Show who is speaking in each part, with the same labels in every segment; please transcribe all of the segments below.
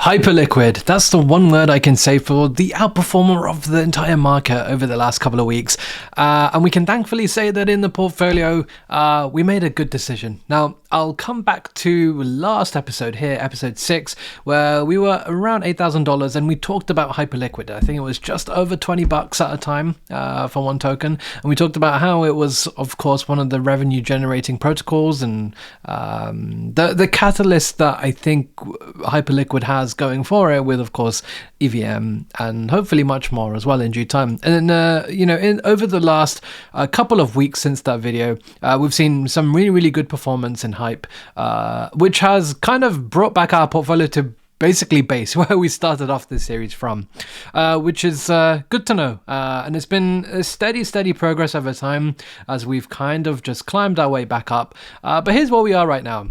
Speaker 1: Hyperliquid, that's the one word I can say for the outperformer of the entire market over the last couple of weeks. And we can thankfully say that in the portfolio, we made a good decision. Now, I'll come back to last episode here, episode 6, where we were around $8,000 and we talked about Hyperliquid. I think it was just over $20 at a time for one token. And we talked about how it was, of course, one of the revenue generating protocols and the catalyst that I think Hyperliquid has going for it, with of course EVM and hopefully much more as well in due time. And then over the last couple of weeks since that video, we've seen some really good performance in Hype, which has kind of brought back our portfolio to basically base where we started off this series from, which is good to know, and it's been a steady progress over time as we've kind of just climbed our way back up, but here's where we are right now.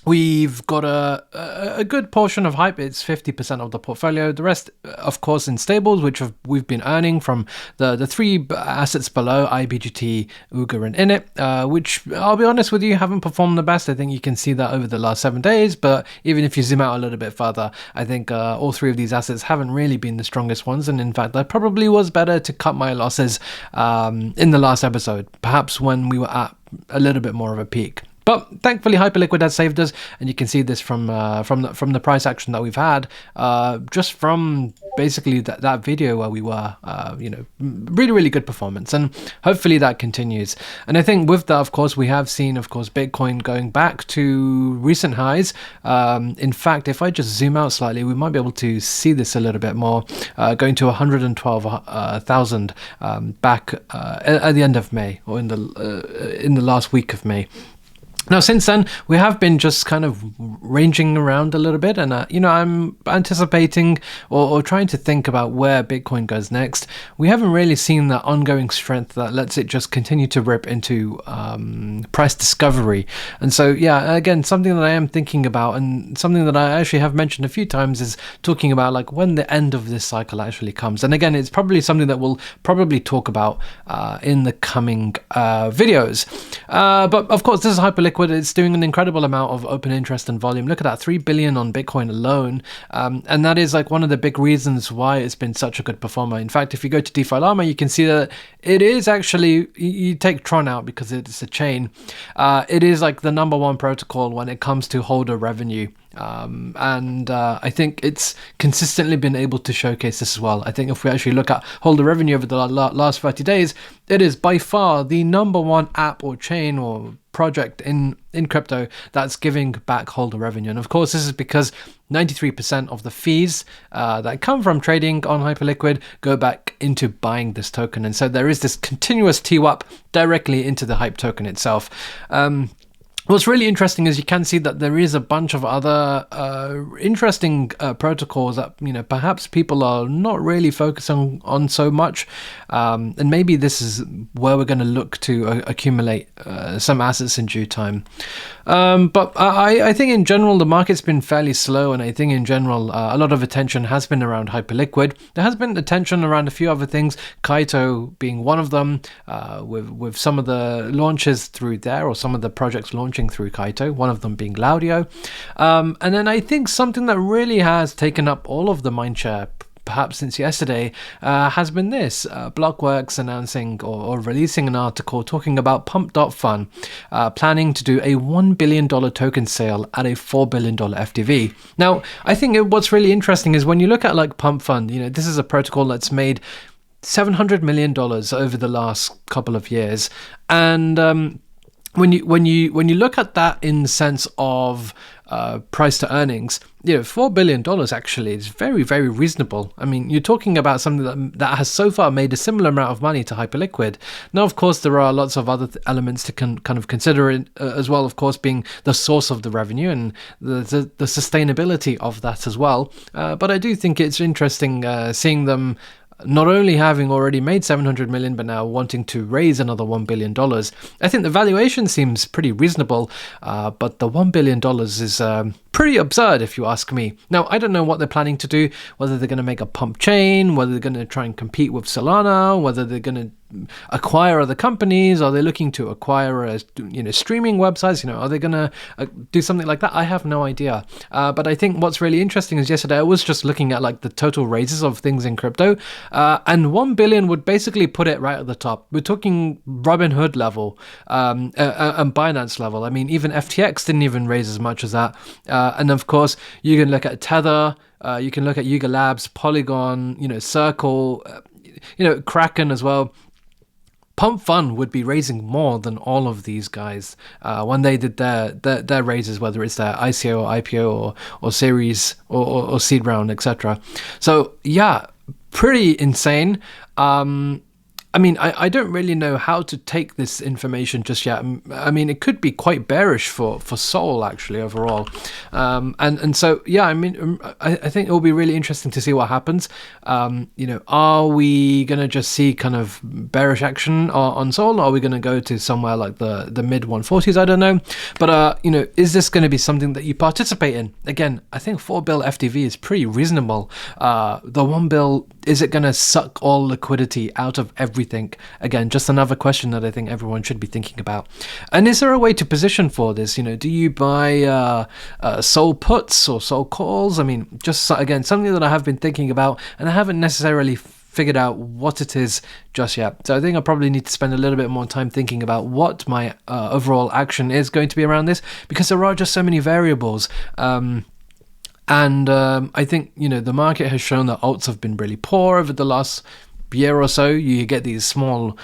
Speaker 1: We've got a good portion of Hype. It's 50% of the portfolio. The rest, of course, in stables, which we've been earning from the three assets below, IBGT, Uga, and Init, which, I'll be honest with you, haven't performed the best. I think you can see that over the last 7 days. But even if you zoom out a little bit further, I think all three of these assets haven't really been the strongest ones. And in fact, I probably was better to cut my losses in the last episode, perhaps when we were at a little bit more of a peak. But thankfully, Hyperliquid has saved us, and you can see this from the price action that we've had, just from basically that video where we were, really good performance, and hopefully that continues. And I think with that, of course, we have seen, of course, Bitcoin going back to recent highs. In fact, if I just zoom out slightly, we might be able to see this a little bit more, going to 112,000 back at the end of May, or in the last week of May. Now, since then, we have been just kind of ranging around a little bit, and I'm anticipating or trying to think about where Bitcoin goes next. We haven't really seen that ongoing strength that lets it just continue to rip into price discovery. And so, yeah, again, something that I am thinking about, and something that I actually have mentioned a few times, is talking about like when the end of this cycle actually comes. And again, it's probably something that we'll probably talk about in the coming videos. But of course, this is Hyperliquid. It's doing an incredible amount of open interest and volume. Look at that, 3 billion on Bitcoin alone. And that is like one of the big reasons why it's been such a good performer. In fact, if you go to DeFi Llama, you can see that it is actually, you take Tron out because it's a chain. It is like the number one protocol when it comes to holder revenue. I think it's consistently been able to showcase this as well. I think if we actually look at holder revenue over the last 30 days, it is by far the number one app or chain or project in crypto that's giving back holder revenue. And of course, this is because 93% of the fees that come from trading on Hyperliquid go back into buying this token. And so there is this continuous TWAP directly into the Hype token itself. What's really interesting is you can see that there is a bunch of other interesting protocols that perhaps people are not really focusing on so much, and maybe this is where we're going to look to accumulate some assets in due time. But I think in general the market's been fairly slow, and I think in general a lot of attention has been around Hyperliquid. There has been attention around a few other things, Kaito being one of them, with some of the launches through there, or some of the projects launching through Kaito, one of them being Laudio. And then I think something that really has taken up all of the mindshare, perhaps since yesterday, has been this. Blockworks announcing or releasing an article talking about Pump.fun planning to do a $1 billion token sale at a $4 billion FTV. Now, I think what's really interesting is when you look at like Pumpfun, this is a protocol that's made $700 million over the last couple of years. And when you look at that in the sense of price to earnings, $4 billion actually is very reasonable. I mean, you're talking about something that has so far made a similar amount of money to Hyperliquid. Now, of course, there are lots of other elements to kind of consider it, as well, of course, being the source of the revenue and the sustainability of that as well. But I do think it's interesting seeing them not only having already made 700 million, but now wanting to raise another $1 billion. I think the valuation seems pretty reasonable, but the $1 billion is pretty absurd if you ask me. Now, I don't know what they're planning to do, whether they're going to make a pump chain, whether they're going to try and compete with Solana, whether they're going to acquire other companies. Are they looking to acquire streaming websites? Are they going to do something like that? I have no idea. But I think what's really interesting is yesterday I was just looking at like the total raises of things in crypto, and 1 billion would basically put it right at the top. We're talking Robinhood level, and Binance level. I mean, even FTX didn't even raise as much as that. And of course, you can look at Tether, you can look at Yuga Labs, Polygon, Circle, Kraken as well. Pumpfun would be raising more than all of these guys when they did their raises, whether it's their ICO or IPO or series or seed round, etc. So yeah, pretty insane. I mean, I don't really know how to take this information just yet. I mean, it could be quite bearish for Sol actually overall, and so yeah. I mean, I think it will be really interesting to see what happens. Are we gonna just see kind of bearish action on Sol, or are we gonna go to somewhere like the mid 140s? I don't know, but is this going to be something that you participate in? Again, I think 4 bill FTV is pretty reasonable. The 1 bill, is it going to suck all liquidity out of everything? Again, just another question that I think everyone should be thinking about. And is there a way to position for this? Do you buy Sol puts or Sol calls? I mean, just again, something that I have been thinking about, and I haven't necessarily figured out what it is just yet. So I think I probably need to spend a little bit more time thinking about what my overall action is going to be around this, because there are just so many variables. And I think, the market has shown that alts have been really poor over the last year or so. You get these small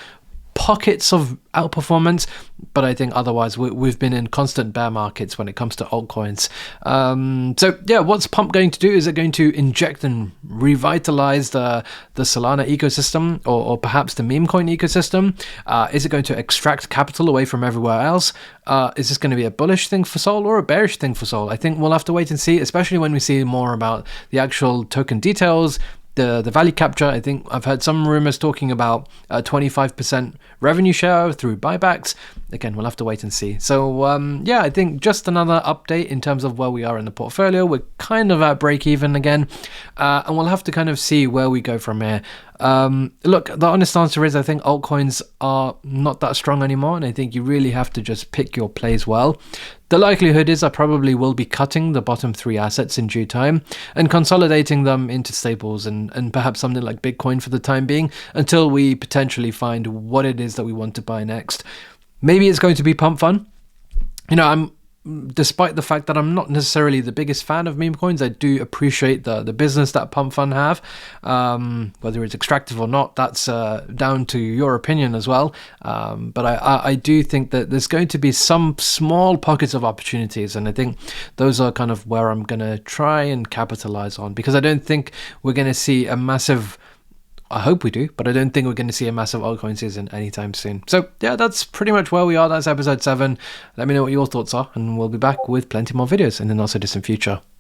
Speaker 1: pockets of outperformance, but I think otherwise we've been in constant bear markets when it comes to altcoins. So yeah, what's Pump going to do? Is it going to inject and revitalize the Solana ecosystem, or perhaps the meme coin ecosystem? Is it going to extract capital away from everywhere else? Is this going to be a bullish thing for Sol or a bearish thing for Sol? I think we'll have to wait and see, especially when we see more about the actual token details, the value capture. I think I've heard some rumors talking about 25% revenue share through buybacks. Again, we'll have to wait and see. So yeah, I think just another update in terms of where we are in the portfolio. We're kind of at break even again, and we'll have to kind of see where we go from here. Look, the honest answer is I think altcoins are not that strong anymore, and I think you really have to just pick your plays well. The likelihood is I probably will be cutting the bottom 3 assets in due time and consolidating them into staples and perhaps something like Bitcoin for the time being, until we potentially find what it is that we want to buy next. Maybe it's going to be Pumpfun. Despite the fact that I'm not necessarily the biggest fan of meme coins, I do appreciate the business that Pumpfun have. Whether it's extractive or not, that's down to your opinion as well. But I do think that there's going to be some small pockets of opportunities, and I think those are kind of where I'm going to try and capitalize on, because I don't think we're going to see a massive... I hope we do, but I don't think we're going to see a massive altcoin season anytime soon. So yeah, that's pretty much where we are. That's episode 7. Let me know what your thoughts are, and we'll be back with plenty more videos in the not so distant future.